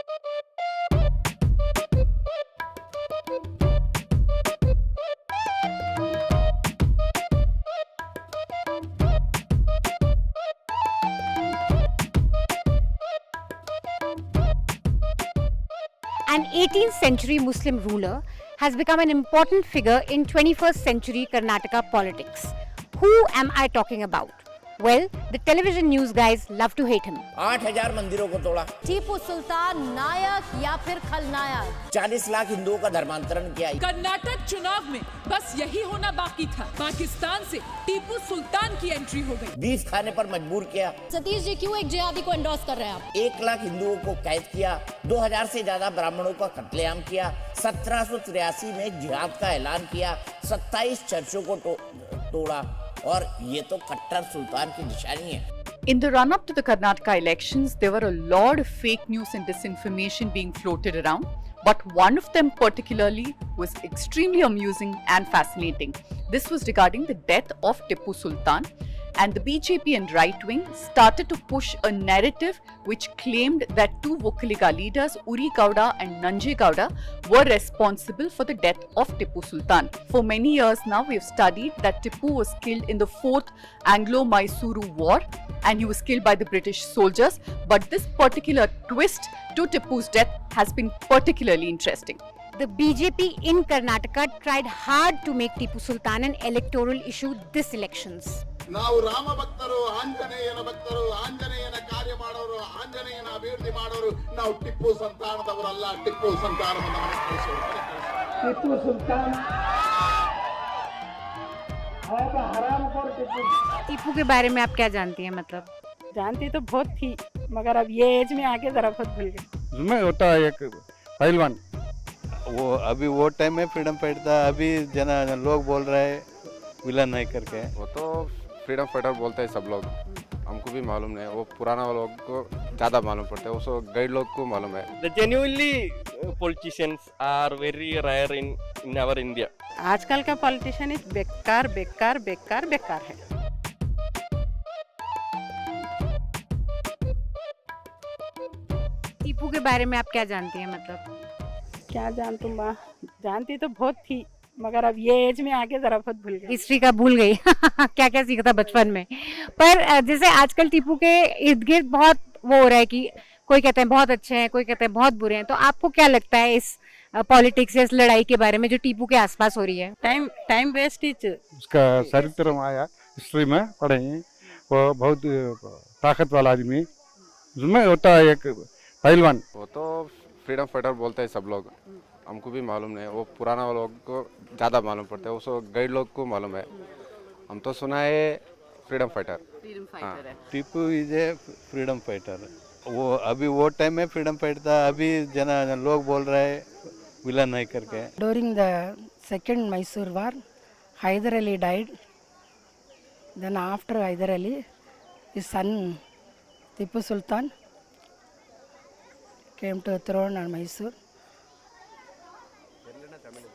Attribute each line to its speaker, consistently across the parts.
Speaker 1: An 18th century Muslim ruler has become an important figure in 21st century Karnataka politics. Who am I talking about? Well, the television news guys love to hate him.
Speaker 2: 8,000 मंदिरों को तोड़ा।
Speaker 1: टीपू सुल्तान नायक या फिर खलनायक?
Speaker 2: 40 लाख हिंदुओं का धर्मांतरण किया।
Speaker 3: कर्नाटक चुनाव में बस यही होना बाकी था। पाकिस्तान से टीपू सुल्तान की एंट्री हो गई।
Speaker 2: बीफ खाने पर मजबूर किया।
Speaker 1: सतीश जी क्यों एक जिहादी को एंडोर्स कर रहे हैं आप?
Speaker 2: 1 लाख हिंदुओं को कैद किया। 2000 से ज्यादा ब्राह्मणों का कत्लेआम किया। 1783 में जिहाद का ऐलान किया। 27 चर्चों को तोड़ा और ये तो कट्टर सुल्तान की निशानी है।
Speaker 4: In the run-up to the Karnataka elections, there were a lot of fake news and disinformation being floated around, but one of them particularly was extremely amusing and fascinating. This was regarding the death of Tipu Sultan, and the BJP and right wing started to push a narrative which claimed that two Vokkaliga leaders, Uri Gowda and Nanje Gowda, were responsible for the death of Tipu Sultan. For many years now, we have studied that Tipu was killed in the 4th Anglo-Mysore War and he was killed by the British soldiers. But this particular twist to Tipu's death has been particularly interesting.
Speaker 1: The BJP in Karnataka tried hard to make Tipu Sultan an electoral issue this elections.
Speaker 5: ನಾವು ರಾಮ ಭಕ್ತರು, ಆಂಜನೇಯನ ಭಕ್ತರು, ಆಂಜನೇಯನ ಕಾರ್ಯ ಮಾಡೋರು, ಆಂಜನೇಯನ ಅಭಿವೃದ್ಧಿ ಮಾಡೋರು. ನಾವು ಟಿಪ್ಪು ಸಂತಾನದವರಲ್ಲ, ಟಿಪ್ಪು ಸಂತಾನವನ್ನು ಟಿಪ್ಪು ಸುಲ್ತಾನ್
Speaker 1: टीपू के बारे में आप क्या जानती हैं? मतलब
Speaker 6: जानती तो बहुत थी, मगर अब ये एज में आके जरा बहुत भूल गई।
Speaker 7: मैं होता एक पहलवान, वो अभी वो टाइम में फ्रीडम फाइटर था, अभी लोग बोल रहे हैं विलन है करके।
Speaker 8: वो तो फ्रीडम फाइटर बोलते हैं सब लोग, हमको भी मालूम नहीं है। वो पुराना लोग को ज़्यादा मालूम पड़ता है, वो गाइड लोग को मालूम है।
Speaker 9: The genuinely politicians are very rare in our India.
Speaker 6: आजकल का पॉलिटिशियन इस बेकार बेकार बेकार बेकार है।
Speaker 1: टीपू के बारे में आप क्या जानती हैं? मतलब
Speaker 6: क्या जानती तो बहुत थी, मगर अब ये एज में आके जरा बहुत भूल गई।
Speaker 1: हिस्ट्री का भूल गई क्या क्या सीखा था बचपन में। पर जैसे आजकल टीपू के इर्द गिर्द बहुत वो हो रहा है कि कोई कहते हैं बहुत अच्छे हैं, कोई कहते हैं बहुत बुरे हैं, तो आपको क्या लगता है इस पॉलिटिक्स या इस लड़ाई के बारे में जो टीपू के आसपास हो रही है?
Speaker 6: टाइम वेस्ट ही।
Speaker 7: उसका चरित्र में आया, हिस्ट्री में पढ़े, वो बहुत ताकत वाला आदमी, उसमें होता एक पहलवान।
Speaker 8: वो तो फ्रीडम फाइटर बोलते हैं सब लोग, हमको भी मालूम नहीं है। वो पुराना लोग को ज़्यादा मालूम पड़ता है, वो गाइड लोग को मालूम है। हम तो सुना है फ्रीडम फाइटर।
Speaker 4: हाँ।
Speaker 7: Tipu is a freedom fighter. वो अभी वो टाइम में फ्रीडम फाइटर था, अभी लोग बोल रहे हैं विलन है करके।
Speaker 6: During the second Mysore war, Hyder Ali died. Then after Hyder Ali, his son Tipu Sultan came to the throne in Mysore.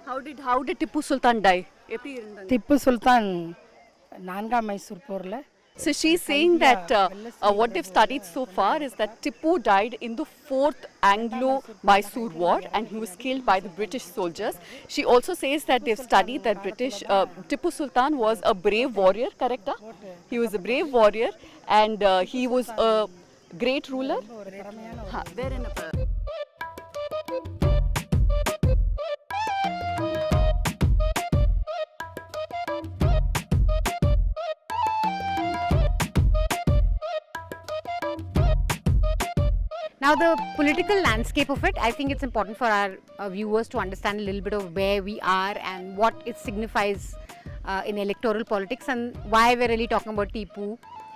Speaker 4: How did Tipu Sultan die?
Speaker 6: Tipu Sultan Nanga Mysore porle.
Speaker 4: So she's saying that what they've studied so far is that Tipu died in the 4th Anglo-Mysore War and he was killed by the British soldiers. She also says that they've studied that Tipu Sultan was a brave warrior, correct? He was a brave warrior and he was a great ruler.
Speaker 1: Now the political landscape of it, I think it's important for our viewers to understand a little bit of where we are and what it signifies in electoral politics and why we're really talking about Tipu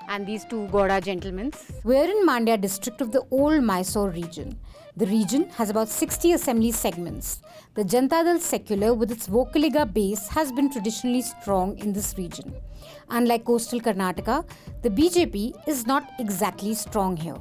Speaker 1: and these two Gowda gentlemen. We're in Mandya district of the Old Mysore region. The region has about 60 assembly segments. The Janata Dal Secular with its Vokkaliga base has been traditionally strong in this region. Unlike coastal Karnataka, the BJP is not exactly strong here.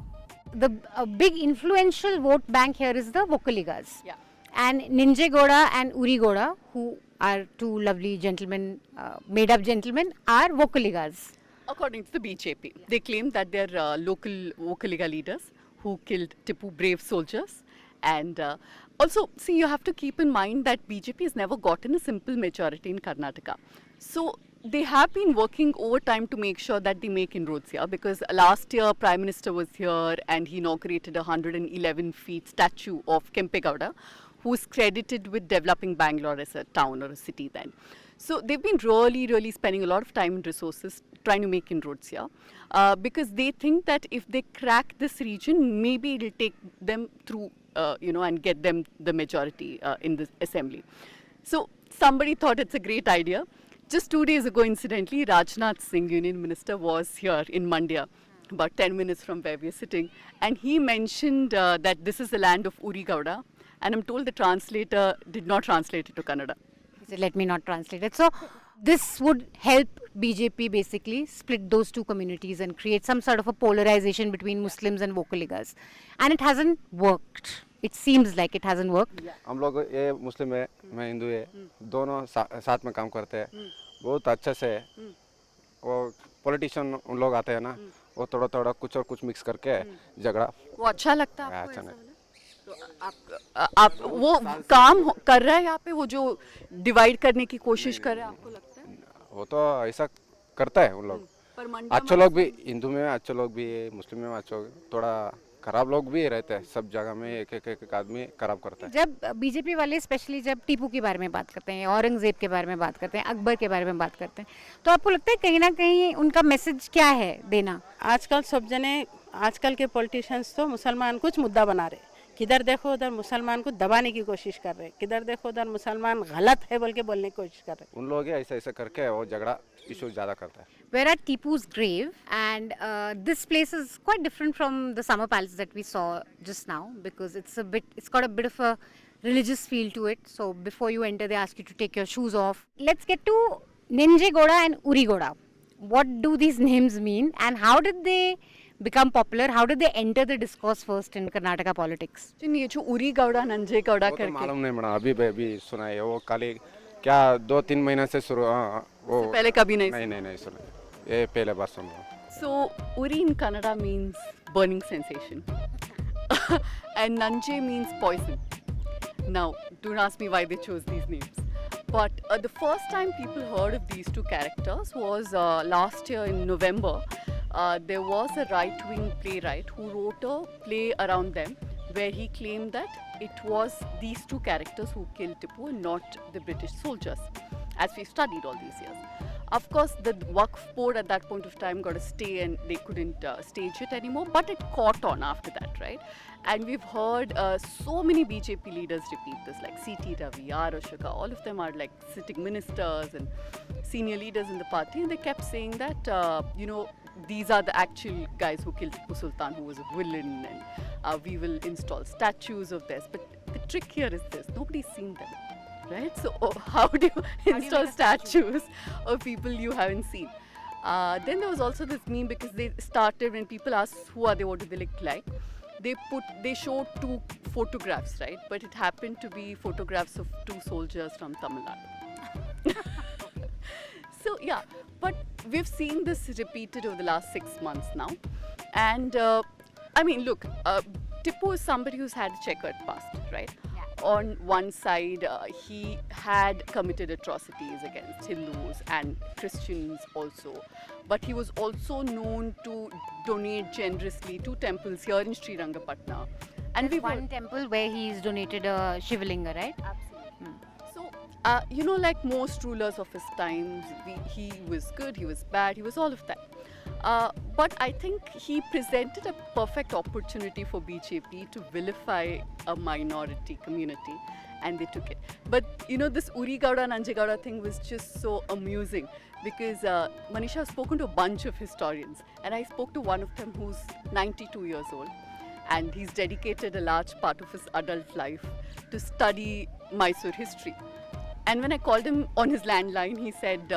Speaker 1: The big influential vote bank here is the Vokkaligas.
Speaker 4: Yeah.
Speaker 1: And Nanje Gowda and Uri Gowda, who are two lovely gentlemen, made up gentlemen, are Vokkaligas.
Speaker 4: According to the BJP, they claim that they're local Vokkaliga leaders who killed Tipu, brave soldiers, And also, see, you have to keep in mind that BJP has never gotten a simple majority in Karnataka. So they have been working overtime to make sure that they make inroads here, because last year Prime Minister was here and he inaugurated a 111 feet statue of Kempegowda, who is credited with developing Bangalore as a town or a city then. So they've been really spending a lot of time and resources trying to make inroads here, because they think that if they crack this region, maybe it'll take them through, and get them the majority in the assembly. So somebody thought it's a great idea. Just 2 days ago, incidentally, Rajnath Singh, Union Minister, was here in Mandya, about 10 minutes from where we're sitting, and he mentioned that this is the land of Uri Gowda, and I'm told the translator did not translate it to Kannada.
Speaker 1: He said, let me not translate it. So this would help BJP basically split those two communities and create some sort of a polarization between Muslims and Vokkaligas. And it hasn't worked. It seems like it hasn't worked.
Speaker 8: हम लोग ये मुस्लिम है, मैं हिंदू है, दोनों साथ में काम करते हैं, बहुत अच्छे से। वो पॉलिटिशियन उन लोग आते हैं ना, वो थोड़ा कुछ और कुछ मिक्स करके झगड़ा।
Speaker 4: वो अच्छा लगता है आपको?
Speaker 8: अच्छा नहीं।
Speaker 4: तो आप वो काम कर रहा है यहाँ पे, वो जो डिवाइड करने की कोशिश कर रहे हैं, आपको लगता है?
Speaker 8: वो तो ऐसा करता है उन लोग। अच्छे लोग भी, हिंदू में अच्छे लोग भी, मुस्लिम में अच्छे, थोड़ा खराब लोग भी रहते हैं। सब जगह में एक आदमी खराब करता है।
Speaker 1: जब बीजेपी वाले स्पेशली जब टीपू के बारे में बात करते हैं, औरंगजेब के बारे में बात करते हैं, अकबर के बारे में बात करते हैं, तो आपको लगता है कहीं ना कहीं उनका मैसेज क्या है देना?
Speaker 10: आजकल सब जने, आजकल के पॉलिटिशियंस तो मुसलमान कुछ मुद्दा बना रहे, किधर देखो उधर मुसलमान को दबाने की कोशिश कर रहे, किधर देखो उधर मुसलमान गलत है बोल के बोलने की कोशिश कर रहे।
Speaker 8: उन लोग ऐसे करके वो झगड़ा इशू ज़्यादा करता है।
Speaker 1: We're at Tipu's grave, and this place is quite different from the summer palace that we saw just now, because it's got a bit of a religious feel to it. So before you enter, they ask you to take your shoes off. Let's get to Nenjegoda and Urigoda. What do these names mean, and how did they become popular? How did they enter the discourse first in Karnataka politics?
Speaker 4: ये जो उरी गौड़ा नंजे गौड़ा
Speaker 8: वो तो
Speaker 4: करके,
Speaker 8: मालूम नहीं पड़ा, अभी सुना है। वो खाली क्या 2-3 महीने से शुरू, वो
Speaker 4: पहले कभी
Speaker 8: नहीं सुना, ये पहले बार सुन रहा हूँ।
Speaker 4: So Uri in Kannada means burning sensation and Nanje means poison. Now, don't ask me why they chose these names. But the first time people heard of these two characters was last year in November. There was a right-wing playwright who wrote a play around them, where he claimed that it was these two characters who killed Tipu and not the British soldiers, as we studied all these years. Of course, the Waqf board at that point of time got a stay and they couldn't stage it anymore, but it caught on after that, right? And we've heard so many BJP leaders repeat this, like C.T. Ravi, R. Ashoka, all of them are like sitting ministers and senior leaders in the party, and they kept saying that, these are the actual guys who killed Tipu Sultan, who was a villain, and we will install statues of theirs. But the trick here is this, nobody's seen them, right? So how do you install statues of people you haven't seen? Then there was also this meme, because they started, when people asked who are they, what do they look like, they showed two photographs, right? But it happened to be photographs of two soldiers from Tamil Nadu. So yeah, but we've seen this repeated over the last 6 months now. And I mean, look, Tipu is somebody who's had a checkered past, right? Yeah. On one side, he had committed atrocities against Hindus and Christians also. But he was also known to donate generously to temples here in Sri Rangapatna. And
Speaker 1: There's one temple where he's donated a Shivlinga, right?
Speaker 4: Absolutely. So, like most rulers of his times, he was good, he was bad, he was all of that. But I think he presented a perfect opportunity for BJP to vilify a minority community, and they took it. But this Uri Gowda and Anje Gowda thing was just so amusing, because Manisha has spoken to a bunch of historians, and I spoke to one of them who's 92 years old, and he's dedicated a large part of his adult life to study Mysore history. And when I called him on his landline, he said,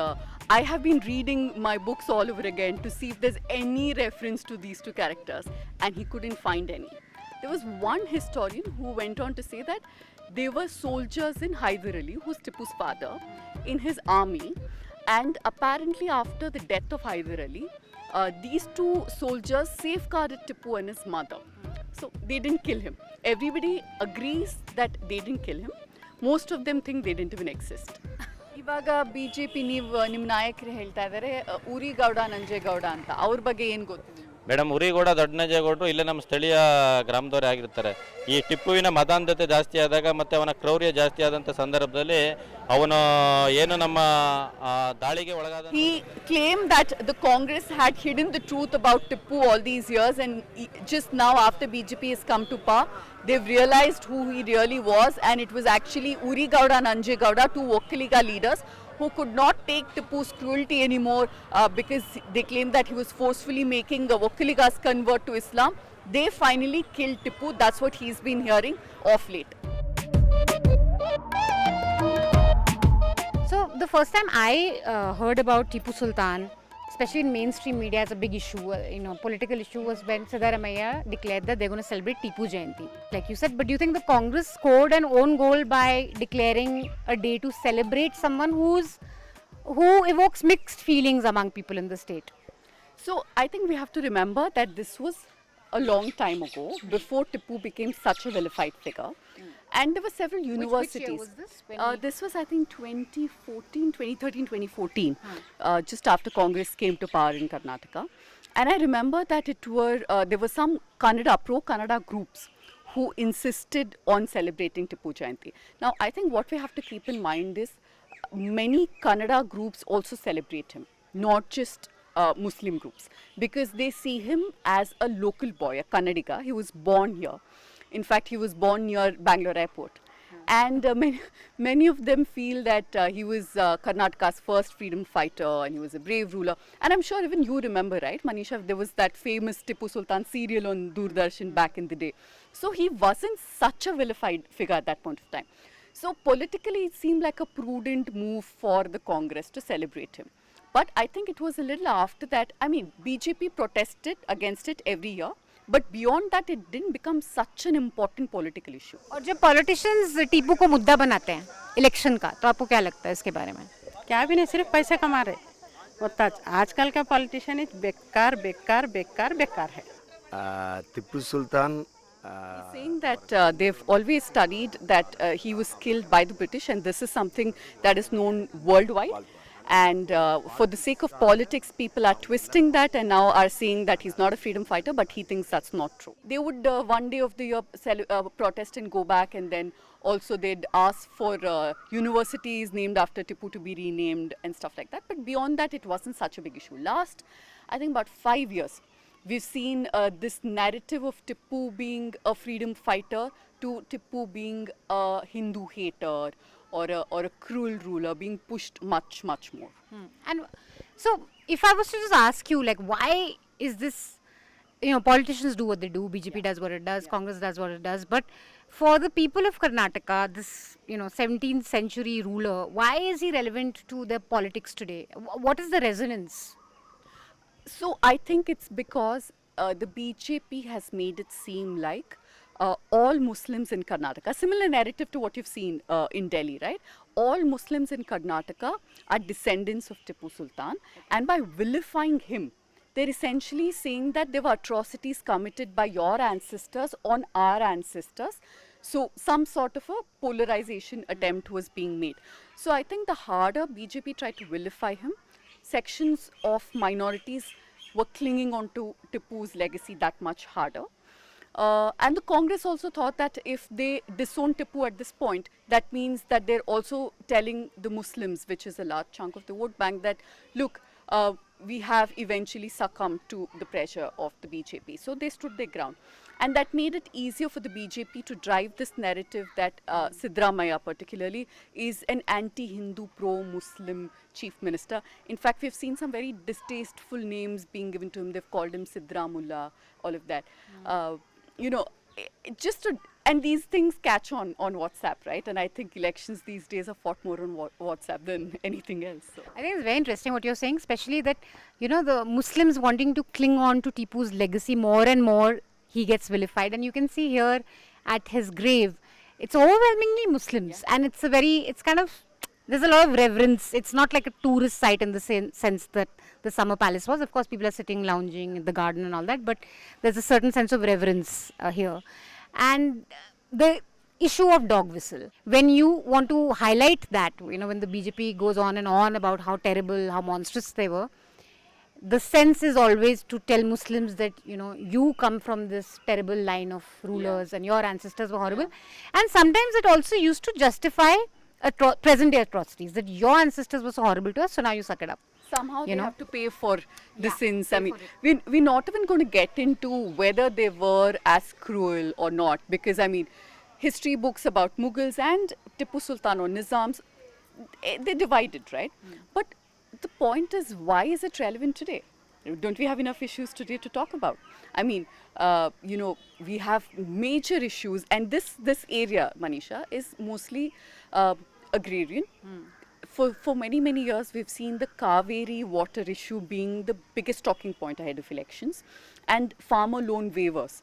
Speaker 4: I have been reading my books all over again to see if there's any reference to these two characters, and he couldn't find any. There was one historian who went on to say that they were soldiers in Hyder Ali, who's Tipu's father, in his army, and apparently after the death of Hyder Ali, these two soldiers safeguarded Tipu and his mother. So they didn't kill him. Everybody agrees that they didn't kill him. Most of them think they didn't even exist. ಇವಾಗ BJP ನಿಮ್ಮ ನಾಯಕರು ಹೇಳ್ತಾ ಇದ್ದಾರೆ ಊರಿಗೌಡ ನಂಜೇಗೌಡ ಅಂತ ಅವ್ರ ಬಗ್ಗೆ ಏನು ಗೊತ್ತು?
Speaker 11: ಮೇಡಮ್ ಊರಿಗೌಡ ದೊಡ್ಡನಂಜೇಗೌಡರು ಇಲ್ಲೇ ನಮ್ಮ ಸ್ಥಳೀಯ ಗ್ರಾಮದವರೇ ಆಗಿರ್ತಾರೆ. ಈ ಟಿಪ್ಪುವಿನ ಮತಾಂಧತೆ ಜಾಸ್ತಿ ಆದಾಗ ಮತ್ತು ಅವನ ಕ್ರೌರ್ಯ ಜಾಸ್ತಿ ಆದಂಥ ಸಂದರ್ಭದಲ್ಲಿ ಅವನು ಏನು ನಮ್ಮ ದಾಳಿಗೆ ಒಳಗಾದ.
Speaker 4: He claimed that the Congress had hidden the truth about Tipu all these years, and just now after BJP has come to power, they've realized who he really was, and it was actually Urigauda and Nanjegowda, two Vokkaliga leaders who could not take Tipu's cruelty anymore because they claimed that he was forcefully making Vokkaligas convert to Islam. They finally killed Tipu. That's what he's been hearing of late.
Speaker 1: So the first time I heard about Tipu Sultan, especially in mainstream media, as a big issue, political issue, was when Siddaramaiah declared that they're going to celebrate Tipu Jayanti, like you said. But do you think the Congress scored an own goal by declaring a day to celebrate someone who evokes mixed feelings among people in the state?
Speaker 4: So I think we have to remember that this was a long time ago, before Tipu became such a vilified figure. And there were several universities.
Speaker 1: Which year was this?
Speaker 4: This was, I think, 2013, 2014, just after Congress came to power in Karnataka. And I remember that there were some pro-Kannada groups who insisted on celebrating Tipu Jayanti. Now, I think what we have to keep in mind is many Kannada groups also celebrate him, not just Muslim groups, because they see him as a local boy, a Kannadiga. He was born here. In fact, he was born near Bangalore airport. And many of them feel that he was Karnataka's first freedom fighter and he was a brave ruler. And I'm sure even you remember, right, Manisha, there was that famous Tipu Sultan serial on Doordarshan back in the day. So he wasn't such a vilified figure at that point of time. So politically, it seemed like a prudent move for the Congress to celebrate him. But I think it was a little after that. I mean, BJP protested against it every year. But beyond that, it didn't become such an important political issue.
Speaker 1: और जब politicians Tipu को मुद्दा बनाते हैं election का, तो आपको क्या लगता है इसके बारे में?
Speaker 10: क्या भी नहीं, सिर्फ पैसे कमा रहे होता। आजकल का पॉलिटिशियन बेकार बेकार बेकार बेकार है।
Speaker 12: Tipu Sultan
Speaker 4: saying that they've always studied that he was killed by the British, and this is something that is known worldwide. And for the sake of politics, people are twisting that and now are saying that he's not a freedom fighter, but he thinks that's not true. They would one day of the year protest and go back, and then also they'd ask for universities named after Tipu to be renamed and stuff like that. But beyond that, it wasn't such a big issue. Last, I think about 5 years, we've seen this narrative of Tipu being a freedom fighter to Tipu being a Hindu hater or a cruel ruler being pushed much more.
Speaker 1: And so if I was to just ask you, like, why is this, politicians do what they do, BJP does what it does, Congress does what it does, but for the people of Karnataka, this 17th century ruler, why is he relevant to their politics today? What is the resonance?
Speaker 4: So I think it's because the BJP has made it seem like all Muslims in Karnataka, similar narrative to what you've seen in Delhi, right? All Muslims in Karnataka are descendants of Tipu Sultan, and by vilifying him, they're essentially saying that there were atrocities committed by your ancestors on our ancestors. So some sort of a polarization attempt was being made. So I think the harder BJP tried to vilify him, sections of minorities were clinging on to Tipu's legacy that much harder. And the Congress also thought that if they disown Tipu at this point, that means that they're also telling the Muslims, which is a large chunk of the vote bank, that look, we have eventually succumbed to the pressure of the BJP. So they stood their ground. And that made it easier for the BJP to drive this narrative that Siddaramaiah particularly is an anti-Hindu, pro-Muslim chief minister. In fact, we've seen some very distasteful names being given to him. They've called him Siddaramullah, all of that. And these things catch on WhatsApp, right? And I think elections these days are fought more on WhatsApp than anything else. So.
Speaker 1: I think it's very interesting what you're saying, especially that, the Muslims wanting to cling on to Tipu's legacy more and more, he gets vilified. And you can see here at his grave, it's overwhelmingly Muslims. Yeah. And it's kind of there's a lot of reverence. It's not like a tourist site in the sense that the summer palace was. Of course, people are sitting, lounging in the garden and all that, but there's a certain sense of reverence here. And the issue of dog whistle, when you want to highlight that, when the BJP goes on and on about how terrible, how monstrous they were, the sense is always to tell Muslims that you come from this terrible line of rulers and your ancestors were horrible. And sometimes it also used to justify present day atrocities, that your ancestors were so horrible to us, so now you suck it up.
Speaker 4: Somehow they have to pay for the sins. I mean, we're not even going to get into whether they were as cruel or not, because I mean, history books about Mughals and Tipu Sultan or Nizams, they divided, right? But the point is, why is it relevant today? Don't we have enough issues today to talk about? I mean, we have major issues, and this area, Manisha, is mostly agrarian. For many years, we've seen the Kaveri water issue being the biggest talking point ahead of elections, and farmer loan waivers.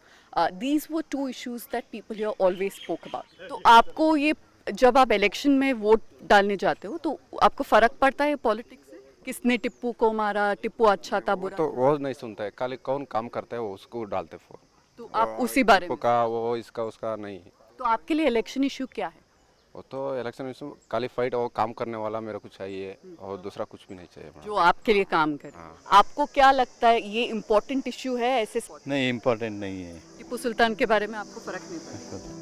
Speaker 4: These were two issues that people here always spoke about. तो आपको ये जब आप election में vote डालने जाते हो तो आपको फर्क पड़ता है पॉलिटिक्स से? किसने टिप्पू को मारा, टिप्पू अच्छा था बुरा?
Speaker 8: तो वो नहीं सुनता है, खाली कौन काम करता है वो उसको डालते फो।
Speaker 4: तो आप उसी बारे में
Speaker 8: का वो इसका उसका नहीं।
Speaker 4: तो आपके लिए इलेक्शन इशू क्या है?
Speaker 8: वो तो इलेक्शन इशू खाली फाइट और काम करने वाला मेरे को चाहिए और दूसरा कुछ भी नहीं चाहिए।
Speaker 4: जो आपके लिए काम करे। आपको क्या लगता है ये इम्पोर्टेंट इशू है ऐसे?
Speaker 13: नहीं, इम्पोर्टेंट नहीं है।
Speaker 4: टिप्पू सुल्तान के बारे में आपको फर्क नहीं पड़ता?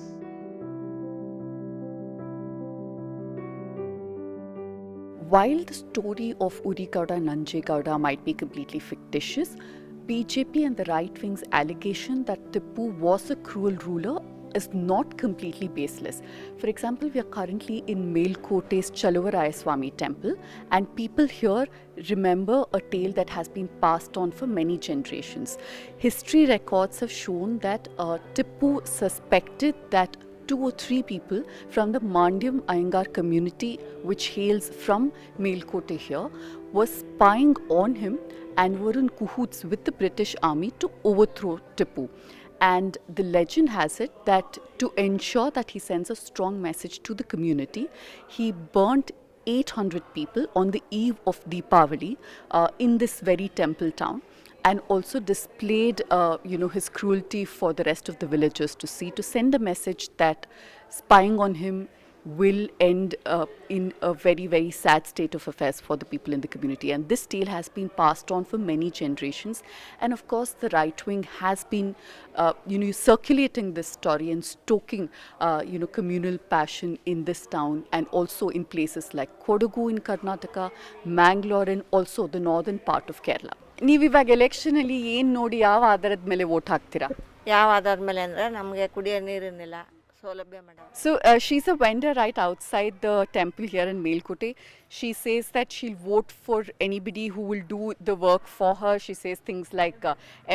Speaker 4: While the story of Urikauda and Nanjegowda might be completely fictitious, BJP and the right wing's allegation that Tipu was a cruel ruler is not completely baseless. For example, we are currently in Melkote's Chaluvaraya Swami temple, and people here remember a tale that has been passed on for many generations. History records have shown that Tipu suspected that 2 or 3 people from the Mandyam Iyengar community, which hails from Melkote here, were spying on him and were in cahoots with the British army to overthrow Tipu. And the legend has it that to ensure that he sends a strong message to the community, he burnt 800 people on the eve of Deepavali in this very temple town, and also displayed his cruelty for the rest of the villagers to see, to send a message that spying on him will end in a very, very sad state of affairs for the people in the community. And this tale has been passed on for many generations. And of course, the right wing has been, circulating this story and stoking, communal passion in this town, and also in places like Kodagu in Karnataka, Mangalore, and also the northern part of Kerala. ನೀವು ಇವಾಗ election ಅಲ್ಲಿ ಏನು ನೋಡಿ ಯಾವ ಆಧಾರದ ಮೇಲೆ vote ಹಾಕ್ತೀರಾ?
Speaker 14: ಯಾವ ಆಧಾರದ ಮೇಲೆ ಅಂದ್ರೆ ನಮಗೆ ಕುಡಿಯೋ ನೀರಿನಿಲ್ಲ, ಸೌಲಭ್ಯ madam.
Speaker 4: So she's a vendor right outside the temple here in Melkote. She says that she'll vote for anybody who will do the work for her. She says things like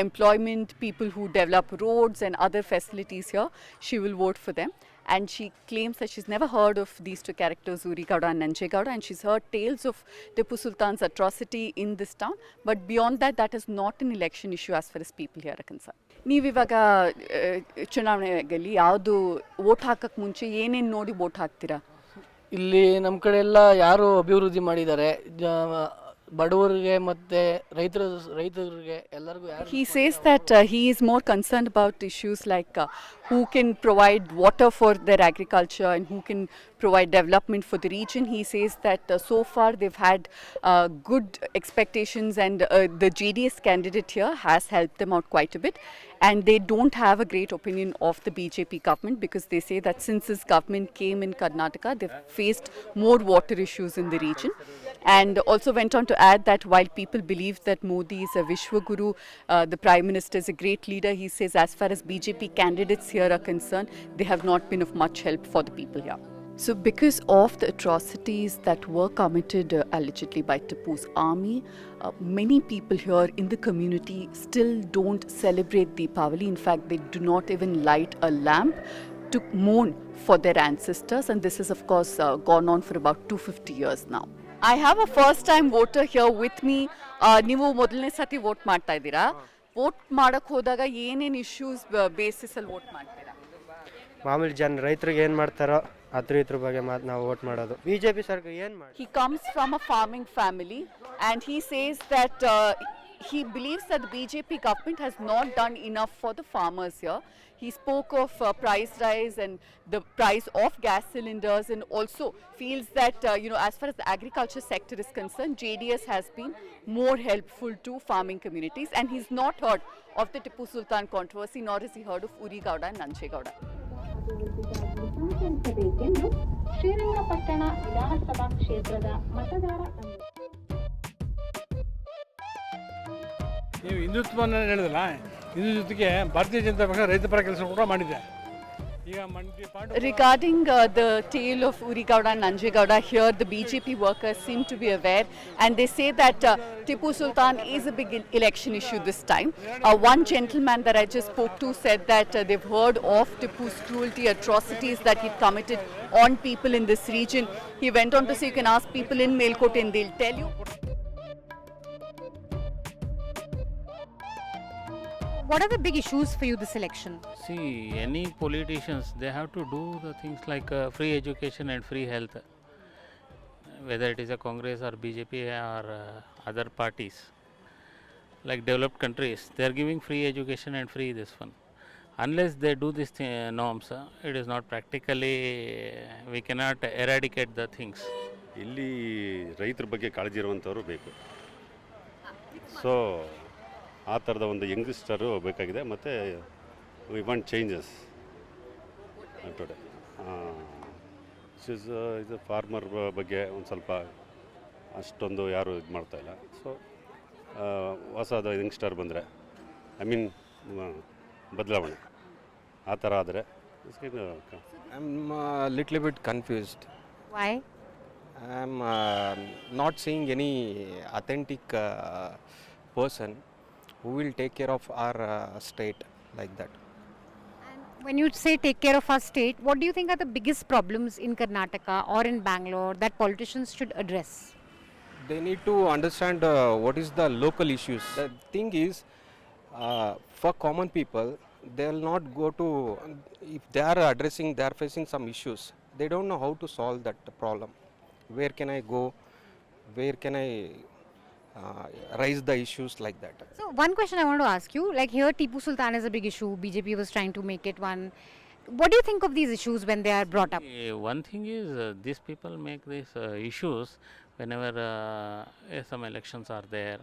Speaker 4: employment, people who develop roads and other facilities here. She will vote for them. And she claims that she's never heard of these two characters, Urikauda and Nanjegowda, and she's heard tales of Tipu Sultan's atrocity in this town. But beyond that, that is not an election issue as far as people here are concerned. ನೀವು ಇವಾಗ ಚುನಾವಣೆಯಲ್ಲಿ ಯಾವುದು vote ಹಾಕಕ್ಕೆ ಮುಂಚೆ ಏನೇನು ನೋಡಿ vote ಹಾಕ್ತೀರಾ?
Speaker 15: ಇಲ್ಲಿ ನಮ್ಮ ಕಡೆ ಎಲ್ಲ ಯಾರು ಅಭಿವೃದ್ಧಿ ಮಾಡಿದ್ದಾರೆ ಬಡವರಿಗೆ ಮತ್ತೆ ರೈತರಿಗೆ ಎಲ್ಲರಿಗೂ.
Speaker 4: He says that he is more concerned about issues like who can provide water for their agriculture and who can provide development for the region. He says that so far they've had good expectations, and the JDS candidate here has helped them out quite a bit. And they don't have a great opinion of the BJP government, because they say that since this government came in Karnataka, they've faced more water issues in the region. And also went on to add that while people believe that Modi is a Vishwaguru, the Prime Minister is a great leader, he says as far as BJP candidates here are concerned, they have not been of much help for the people here. So because of the atrocities that were committed allegedly by Tipu's army, many people here in the community still don't celebrate Deepavali. In fact, they do not even light a lamp to mourn for their ancestors, and this has of course gone on for about 250 years now. I have a first time voter here with me. ನೀವು ಮೊದಲನೇ ಸತಿ vote ಮಾಡ್ತಾ ಇದ್ದೀರಾ? Vote ಮಾಡಕ್ಕೆ ಹೋದಾಗ ಏನೇನು issues ಬೇಸಿಸಲ್ಲಿ vote ಮಾಡ್ತೀರಾ?
Speaker 16: ಮಾಮೂಲಿ ರೈತರಿಗೆ ಏನು ಮಾಡ್ತಾರೋ
Speaker 13: ಇದ್ರ ಬಗ್ಗೆ ನಾವು ವೋಟ್ ಮಾಡೋದು. ಬಿಜೆಪಿ ಸರ್ಕಾರ ಏನು ಮಾಡಿ?
Speaker 4: He comes from a farming family and he says that he believes that the BJP government has not done enough for the farmers here. He spoke of price rise and the price of gas cylinders, and also feels that as far as the agriculture sector is concerned, JDS has been more helpful to farming communities, and he's not heard of the Tipu Sultan controversy, nor has he heard of Uri Gowda and Nanche Gowda.
Speaker 16: Srirangapatna ವಿಧಾನಸಭಾ ಕ್ಷೇತ್ರದ ಮತದಾರ
Speaker 7: ನೀವು ಹಿಂದುತ್ವನ ಹೇಳಿದಲ್ಲ, ಹಿಂದೂ ಜೊತೆಗೆ ಭಾರತೀಯ ಜನತಾ ಪಕ್ಷ ರೈತ ಪರ ಕೆಲಸ ಕೂಡ ಮಾಡಿದೆ.
Speaker 4: Regarding the tale of Uri Gowda and Nanche Gowda, here the BJP workers seem to be aware, and they say that Tipu Sultan is a big election issue this time. One gentleman that I just spoke to said that they've heard of Tipu's cruelty, atrocities that he committed on people in this region. He went on to say you can ask people in Melkote and they'll tell you.
Speaker 1: What are the big issues for you this election?
Speaker 11: See, any politicians, they have to do the things like free education and free health, whether it is a Congress or BJP or other parties. Like developed countries, they are giving free education and free this one. Unless they do these norms, it is not practically, we cannot eradicate the things.
Speaker 17: ಇಲ್ಲಿ ರೈತರ ಬಗ್ಗೆ ಕಾಳಜಿ ಇರುವಂಥವ್ರು ಬೇಕು. So ಆ ಥರದ ಒಂದು youngster ಬೇಕಾಗಿದೆ. ಮತ್ತು ವಿ ವಾಂಟ್ ಚೇಂಜಸ್ ಟುಡೇ. ಇದು ಫಾರ್ಮರ್ ಬಗ್ಗೆ ಒಂದು ಸ್ವಲ್ಪ ಅಷ್ಟೊಂದು ಯಾರು ಇದು ಮಾಡ್ತಾಯಿಲ್ಲ. ಸೊ ಹೊಸದು ಯಂಗ್ಸ್ಟರ್ ಬಂದರೆ ಬದಲಾವಣೆ ಆ ಥರ ಆದರೆ
Speaker 8: I am little bit confused.
Speaker 1: Why?
Speaker 8: I am not seeing any authentic person who will take care of our state like that.
Speaker 1: When you say take care of our state, what do you think are the biggest problems in Karnataka or in Bangalore that politicians should address?
Speaker 8: They need to understand what is the local issues. The thing is, for common people, they will not go to, if they are addressing, they are facing some issues, they don't know how to solve that problem. Where can I go? Where can I raise the issues like that?
Speaker 1: So one question I want to ask you, like here Tipu Sultan is a big issue, BJP was trying to make it one. What do you think of these issues when they are brought up?
Speaker 11: One thing is, these people make these issues whenever some elections are there.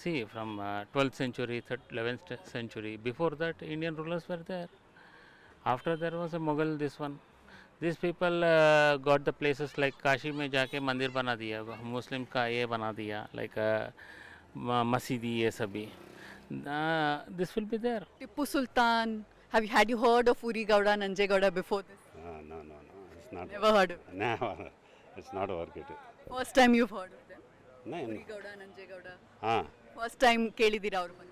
Speaker 11: See, from 12th century, 11th century, before that Indian rulers were there. After there was a Mughal, this one. These people got the places like Kashi में जाके मंदिर बना दिया, मुस्लिम का ये बना दिया, like मसीदी ये सभी. This will be there.
Speaker 4: Tipu Sultan, had you heard of Uri Gowda and Nanche Gowda before this?
Speaker 17: No, it's not.
Speaker 4: Never heard of it?
Speaker 17: Never. It's not work it.
Speaker 4: First time you've heard of them?
Speaker 17: No.
Speaker 4: Uri Gowda and Nanche Gowda?
Speaker 17: First
Speaker 4: time ಕೇಳಿದ್ದೀರಾ ಅವ್ರ ಬಗ್ಗೆ?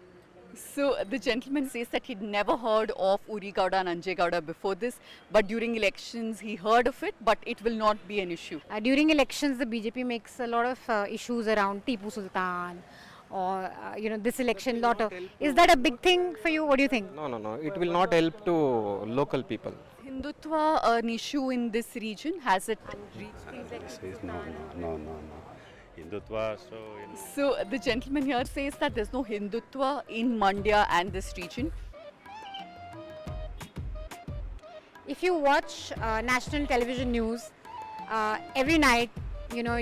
Speaker 4: So the gentleman says that he'd never heard of Uri Gowda and Nanche Gowda before this, but during elections he heard of it, but it will not be an issue.
Speaker 1: During elections, the BJP makes a lot of issues around Tipu Sultan, or this election. Is that a big thing for you? What do you think?
Speaker 8: No. It will not help to local people.
Speaker 4: Hindutva an issue in this region? Has it reached these elections?
Speaker 17: No. Hindutva,
Speaker 4: so the gentleman here says that there's no Hindutva in Mandya and this region.
Speaker 1: If you watch national television news, every night,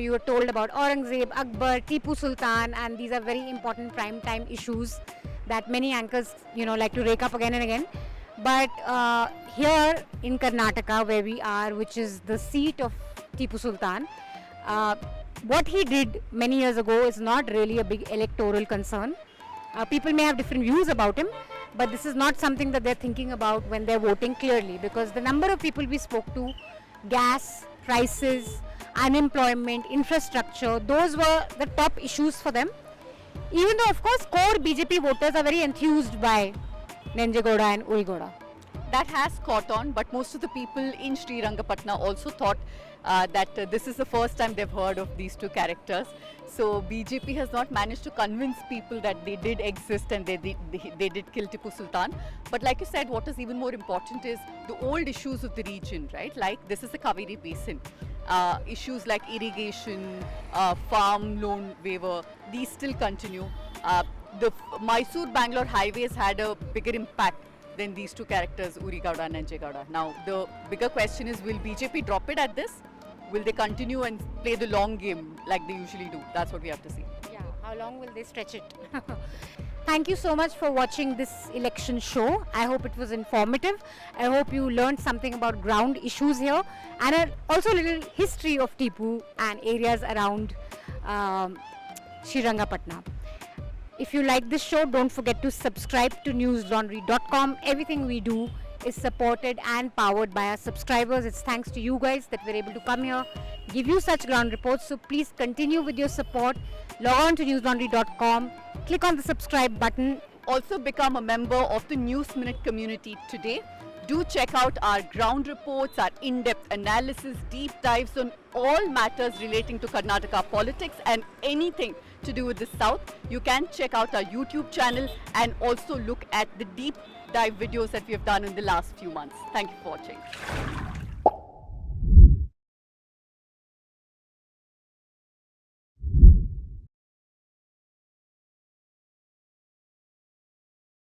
Speaker 1: you are told about Aurangzeb, Akbar, Tipu Sultan, and these are very important prime time issues that many anchors, like to rake up again and again. But here in Karnataka, where we are, which is the seat of Tipu Sultan, what he did many years ago is not really a big electoral concern. People may have different views about him, but this is not something that they're thinking about when they're voting clearly, because the number of people we spoke to, gas, prices, unemployment, infrastructure, those were the top issues for them. Even though, of course, core BJP voters are very enthused by Nanche Gowda and Uri Gowda.
Speaker 4: that has caught on, but most of the people in Srirangapatna also thought that this is the first time they've heard of these two characters. So BJP has not managed to convince people that they did exist and they did kill Tipu Sultan. But like you said, what is even more important is the old issues of the region, right? Like this is the Kaveri Basin. Issues like irrigation, farm loan waiver, these still continue. The Mysore-Bangalore highways had a bigger impact than these two characters, Uri Gowda and Nanjay Gowda. Now, the bigger question is, will BJP drop it at this? Will they continue and play the long game like they usually do? That's what we have to see.
Speaker 1: Yeah, how long will they stretch it? Thank you so much for watching this election show. I hope it was informative. I hope you learned something about ground issues here and also a little history of Tipu and areas around Srirangapatna. If you like this show, don't forget to subscribe to newslaundry.com. Everything we do is supported and powered by our subscribers. It's thanks to you guys that we're able to come here, give you such ground reports. So please continue with your support. Log on to newslaundry.com, click on the subscribe button.
Speaker 4: Also become a member of the News Minute community today. Do check out our ground reports, our in-depth analysis, deep dives on all matters relating to Karnataka politics and anything to do with the South. You can check out our YouTube channel and also look at the deep dive videos that we have done in the last few months. Thank you for watching.